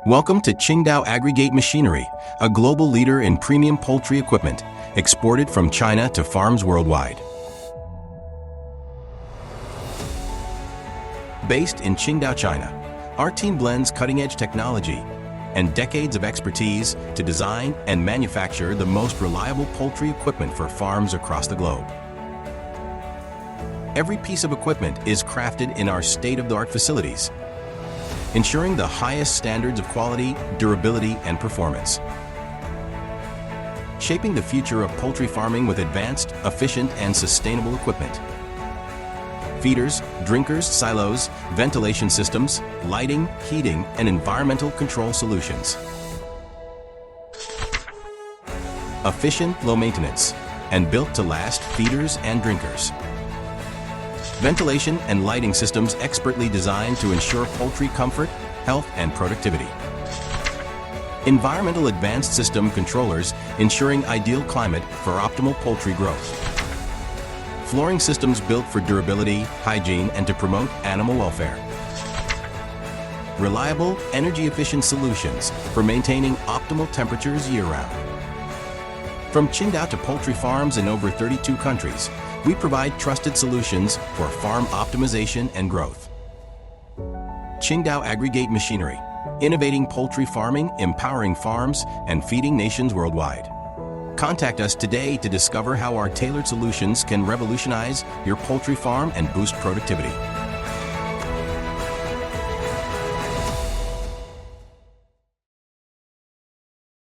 Welcome to Qingdao Agrigate Machinery, a global leader in premium poultry equipment, exported from China to farms worldwide. Based in Qingdao, China, our team blends cutting-edge technology and decades of expertise to design and manufacture the most reliable poultry equipment for farms across the globe. Every piece of equipment is crafted in our state-of-the-art facilities, ensuring the highest standards of quality, durability, and performance. Shaping the future of poultry farming with advanced, efficient, and sustainable equipment. Feeders, drinkers, silos, ventilation systems, lighting, heating, and environmental control solutions. Efficient, low maintenance, and built to last feeders and drinkers. Ventilation and lighting systems expertly designed to ensure poultry comfort, health, and productivity. Environmental advanced system controllers ensuring ideal climate for optimal poultry growth. Flooring systems built for durability, hygiene, and to promote animal welfare. Reliable, energy-efficient solutions for maintaining optimal temperatures year-round. From Qingdao to poultry farms in over 32 countries, we provide trusted solutions for farm optimization and growth. Qingdao Agrigate Machinery, innovating poultry farming, empowering farms, and feeding nations worldwide. Contact us today to discover how our tailored solutions can revolutionize your poultry farm and boost productivity.